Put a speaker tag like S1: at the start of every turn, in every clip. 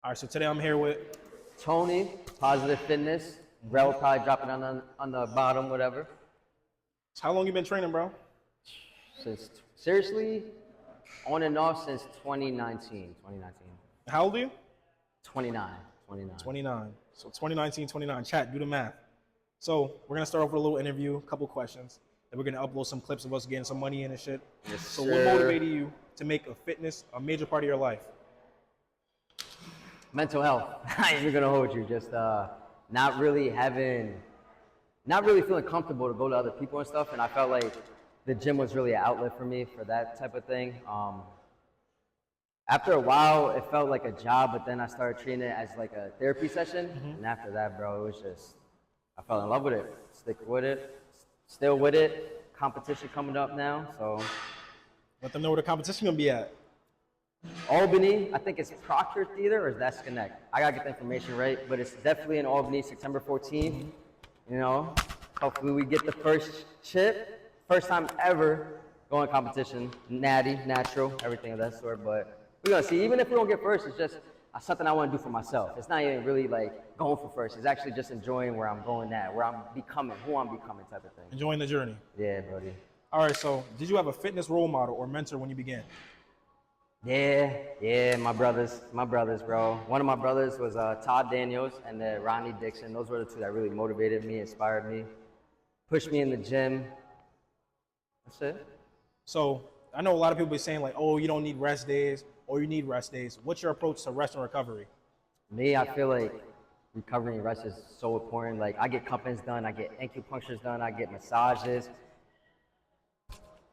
S1: All right, so today I'm here with
S2: Tony, Positive Fitness. Rel probably dropping on the bottom, whatever.
S1: how long you been training, bro?
S2: Seriously, on and off since 2019.
S1: How old are you?
S2: 29.
S1: 29. So 2019, 29. Chat, do the math. So we're gonna start off with a little interview, a couple questions. Then we're gonna upload some clips of us getting some money in and shit.
S2: Yes,
S1: so
S2: sir.
S1: what motivated you to make a fitness a major part of your life?
S2: Mental health. I ain't even gonna hold you. Just not really feeling comfortable to go to other people and stuff. And I felt like the gym was really an outlet for me for that type of thing. After a while, it felt like a job, but then I started treating it as like a therapy session. And after that, bro, it was just, I fell in love with it. Stick with it, still with it. Competition coming up now, so.
S1: Let them know where the competition gonna be at.
S2: Albany, I think it's Proctor Theater or is that Schenectady? I gotta get the information right, but it's definitely in Albany, September 14th. You know, hopefully we get the first chip, first time ever going competition, natty, natural, everything of that sort. But we're gonna see. Even if we don't get first, it's just something I want to do for myself. It's not even really like going for first. It's actually just enjoying where I'm going at, where I'm becoming, who I'm becoming, type of thing.
S1: Enjoying the journey.
S2: Yeah, buddy.
S1: All right, so did you have a fitness role model or mentor when you began?
S2: Yeah, my brothers, bro. One of my brothers was Todd Daniels and then Ronnie Dixon. Those were the two that really motivated me, inspired me, pushed me in the gym. That's it.
S1: So I know a lot of people be saying like, oh, you don't need rest days or you need rest days. What's your approach to rest and recovery?
S2: Me, I feel like recovery and rest is so important. Like I get cuppings done, I get acupunctures done, I get massages.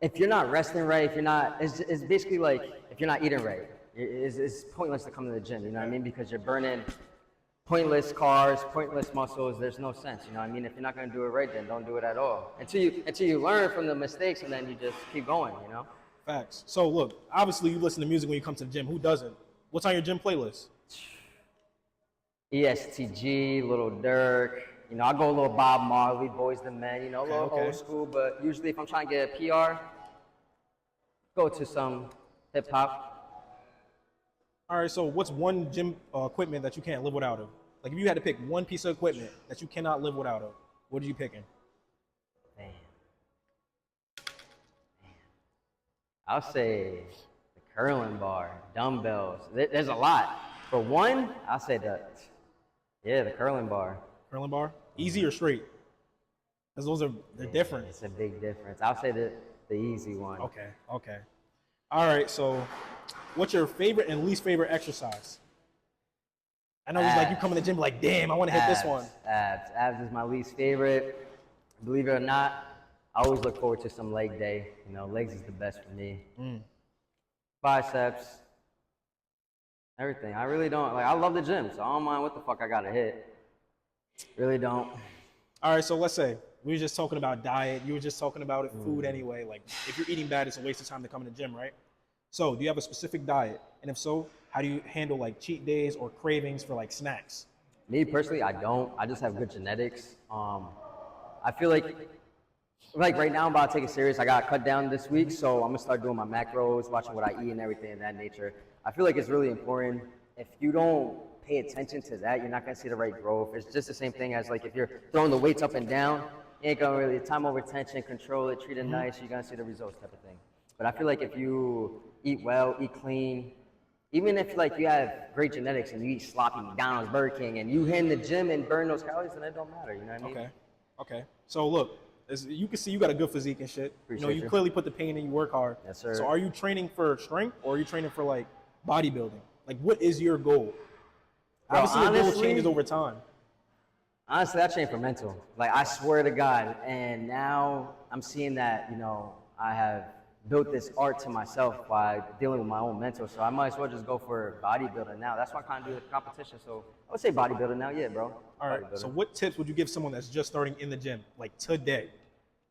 S2: If you're not resting right, if you're not, it's basically like if you're not eating right, it's pointless to come to the gym, you know what I mean? Because you're burning pointless carbs, pointless muscles, there's no sense, you know what I mean? If you're not gonna do it right, then don't do it at all. Until you learn from the mistakes and then you just keep going, you know?
S1: Facts. So look, obviously you listen to music when you come to the gym. Who doesn't? What's on your gym playlist?
S2: ESTG, Little Durk. You know, I go a little Bob Marley, Boys the Men, you know, a little old school, but usually if I'm trying to get a PR, go to some hip hop.
S1: All right, so what's one gym equipment that you can't live without of? Like if you had to pick one piece of equipment that you cannot live without of, what are you picking?
S2: Man. I'll say the curling bar, dumbbells. There's a lot. For one, I'll say the curling bar.
S1: Curling bar? Easy or straight? Because they're different.
S2: It's a big difference. I'll say the easy one.
S1: Okay. All right, so what's your favorite and least favorite exercise? I know it's like you come in the gym like, damn, I want to hit this one.
S2: Abs is my least favorite. Believe it or not, I always look forward to some leg day. You know, legs is the best for me. Biceps, everything. I really don't, I love the gym, so I don't mind what the fuck I gotta hit. Really don't.
S1: All right, so let's say we were just talking about diet. You were just talking about food anyway. Like if you're eating bad, it's a waste of time to come in the gym, right? So do you have a specific diet? And if so, how do you handle like cheat days or cravings for like snacks?
S2: Me personally, I don't. I just have good genetics. I feel like right now I'm about to take it serious. I got cut down this week, so I'm gonna start doing my macros, watching what I eat and everything of that nature. I feel like it's really important. If you don't pay attention to that, you're not gonna see the right growth. It's just the same thing as like if you're throwing the weights up and down, you ain't gonna really time over tension, control it, treat it nice, you're gonna see the results type of thing. But I feel like if you eat well, eat clean, even if like you have great genetics and you eat sloppy McDonald's, Burger King, and you hit in the gym and burn those calories, then it don't matter, you know what I mean?
S1: Okay. So look, as you can see you got a good physique and shit.
S2: Appreciate
S1: you clearly put the pain in, you work hard.
S2: Yes, sir.
S1: So are you training for strength or are you training for like bodybuilding? Like what is your goal?
S2: Bro,
S1: obviously the goal changes over time.
S2: Honestly, I train for mental. Like I swear to God, and now I'm seeing that, you know, I have built this art to myself by dealing with my own mental. So I might as well just go for bodybuilding now. That's why I kind of do the competition. So I would say bodybuilding now, yeah, bro.
S1: All right. So what tips would you give someone that's just starting in the gym, like today?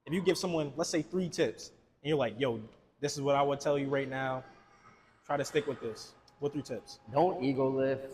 S1: If you give someone, let's say 3 tips, and you're like, yo, this is what I would tell you right now. Try to stick with this. What 3 tips?
S2: Don't ego lift.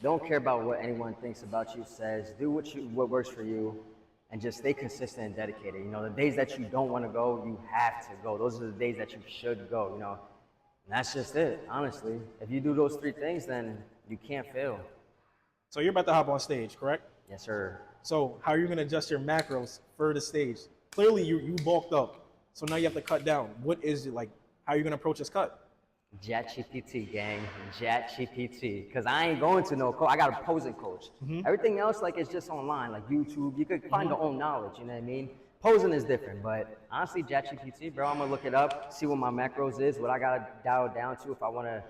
S2: Don't care about what anyone thinks about you, says. Do what works for you, and just stay consistent and dedicated. You know, the days that you don't want to go, you have to go. Those are the days that you should go. You know, That's just it, honestly. If you do those 3 things, then you can't fail.
S1: So you're about to hop on stage, correct?
S2: Yes, sir.
S1: So how are you gonna adjust your macros for the stage? Clearly you bulked up, so now you have to cut down. What is it like? How are you gonna approach this cut?
S2: ChatGPT, gang. ChatGPT. Because I ain't going to no coach. I got a posing coach. Everything else, like, it's just online, like YouTube. You could find your own knowledge, you know what I mean? Posing is different, but honestly, ChatGPT, bro, I'm going to look it up, see what my macros is, what I got to dial down to if I want to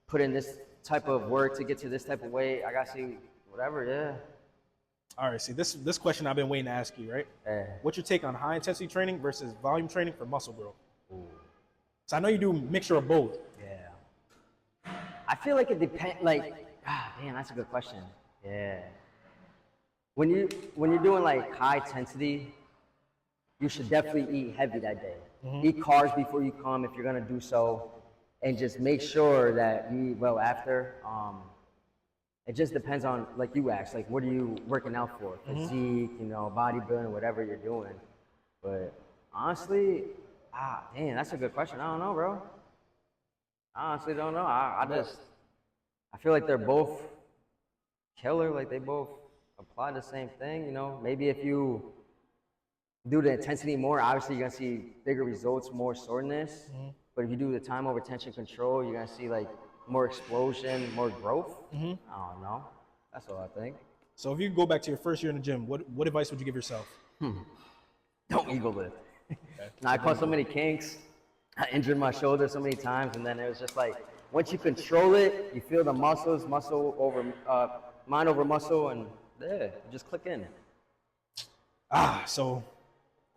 S2: put in this type of work to get to this type of weight. I got to see whatever, yeah.
S1: All right, see, this question I've been waiting to ask you, right? What's your take on high-intensity training versus volume training for muscle growth? So I know you do a mixture of both.
S2: Yeah. I feel like it depends, like, damn, that's a good question. Yeah. When you're doing, like, high intensity, you should definitely eat heavy that day. Eat carbs before you come if you're gonna do so, and just make sure that you eat well after. It just depends on, like you asked, like what are you working out for? Physique, you know, bodybuilding, whatever you're doing. But honestly, damn, that's a good question. I don't know, bro. I honestly don't know. I feel like they're both killer. Like they both apply the same thing. You know, maybe if you do the intensity more, obviously you're gonna see bigger results, more soreness. But if you do the time over tension control, you're gonna see like more explosion, more growth. I don't know. That's all I think.
S1: So if you go back to your first year in the gym, what advice would you give yourself?
S2: Don't ego lift. Now, I caught so many kinks. I injured my shoulder so many times, and then it was just like, once you control it, you feel the muscles, mind over muscle, and yeah, you just click in.
S1: So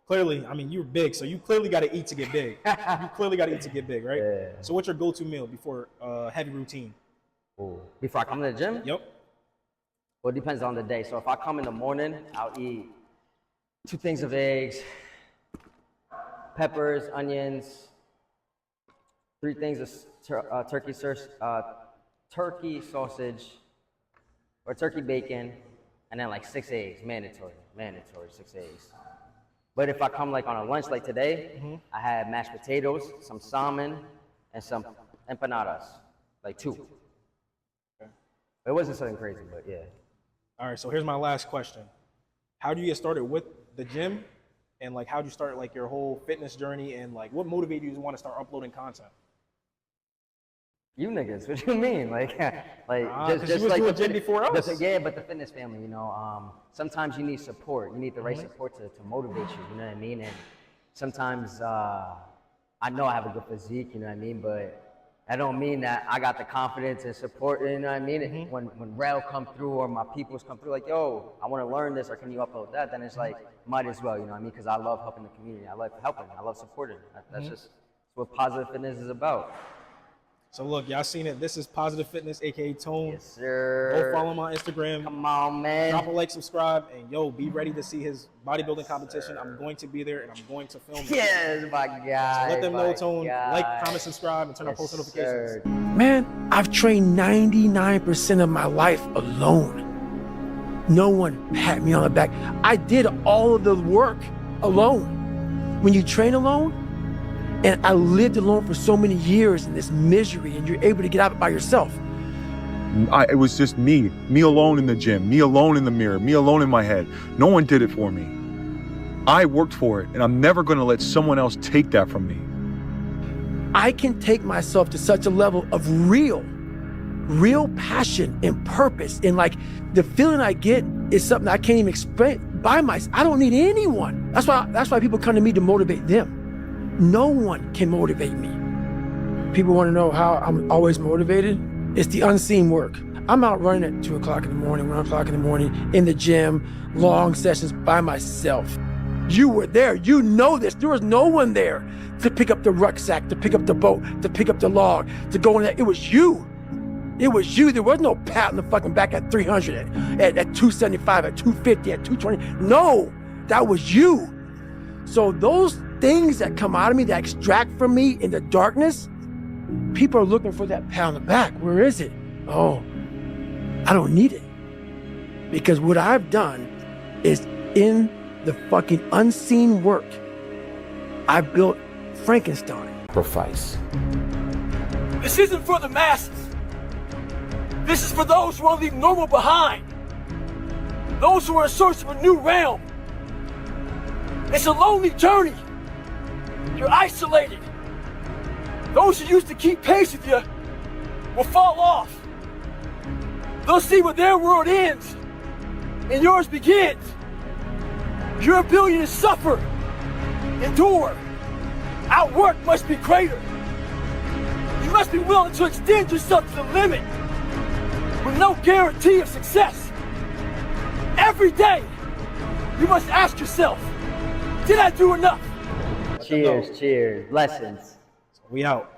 S1: clearly, I mean, you're big, so you clearly got to eat to get big. You clearly got to eat to get big, right?
S2: Yeah.
S1: So what's your go-to meal before heavy routine?
S2: Before I come to the gym?
S1: Yep.
S2: Well, it depends on the day. So if I come in the morning, I'll eat 2 things of eggs, peppers, onions, 3 things of turkey sausage or turkey bacon, and then like 6 eggs, mandatory 6 eggs. But if I come like on a lunch like today, I had mashed potatoes, some salmon, and some empanadas, like 2. Okay. It wasn't something crazy, but yeah.
S1: All right, so here's my last question. How do you get started with the gym? And like, how do you start like your whole fitness journey? And like, what motivated you to want to start uploading content?
S2: You niggas, what you mean? Like
S1: just you was
S2: like
S1: doing gym before us.
S2: Yeah, but the fitness family, you know, sometimes you need support. You need the right support to motivate you, you know what I mean? And sometimes I know I have a good physique, you know what I mean? But that don't mean that I got the confidence and support, you know what I mean? When Rel come through or my peoples come through, like, yo, I want to learn this, or can you upload that? Then it's like, might as well, you know what I mean? Because I love helping the community. I love helping. I love supporting. That's just what positive fitness is about.
S1: So look, y'all seen it. This is Positive Fitness, aka Tone.
S2: Yes, sir.
S1: Go follow him on Instagram.
S2: Come on, man.
S1: Drop a like, subscribe, and yo, be ready to see his bodybuilding competition. I'm going to be there, and I'm going to film it.
S2: Yes, my guy.
S1: So let them know, Tone.
S2: God.
S1: Like, comment, subscribe, and turn on post notifications.
S2: Sir.
S3: Man, I've trained 99% of my life alone. No one pat me on the back. I did all of the work alone. When you train alone, and I lived alone for so many years in this misery, and you're able to get out by yourself.
S4: It was just me alone in the gym, me alone in the mirror, me alone in my head. No one did it for me. I worked for it, and I'm never going to let someone else take that from me.
S3: I can take myself to such a level of real passion and purpose, and like the feeling I get is something I can't even explain by myself. I don't need anyone. That's why people come to me to motivate them. No one can motivate me. People want to know how I'm always motivated. It's the unseen work. I'm out running at 2 o'clock in the morning, 1 o'clock in the morning, in the gym, long sessions by myself. You were there. You know this. There was no one there to pick up the rucksack, to pick up the boat, to pick up the log, to go in there. It was you. It was you. There was no pat on the fucking back at 300, at 275, at 250, at 220. No, that was you. So those things that come out of me, that extract from me in the darkness, people are looking for that pat on the back. Where is it? Oh, I don't need it. Because what I've done is in the fucking unseen work, I built Frankenstein.
S5: Sacrifice.
S3: This isn't for the masses. This is for those who want to leave normal behind. Those who are in search of a new realm. It's a lonely journey. You're isolated. Those who used to keep pace with you will fall off. They'll see where their world ends and yours begins. Your ability to suffer, endure, outwork must be greater. You must be willing to extend yourself to the limit with no guarantee of success. Every day, you must ask yourself, did I do enough?
S2: Cheers, cheers. Blessings.
S1: We out.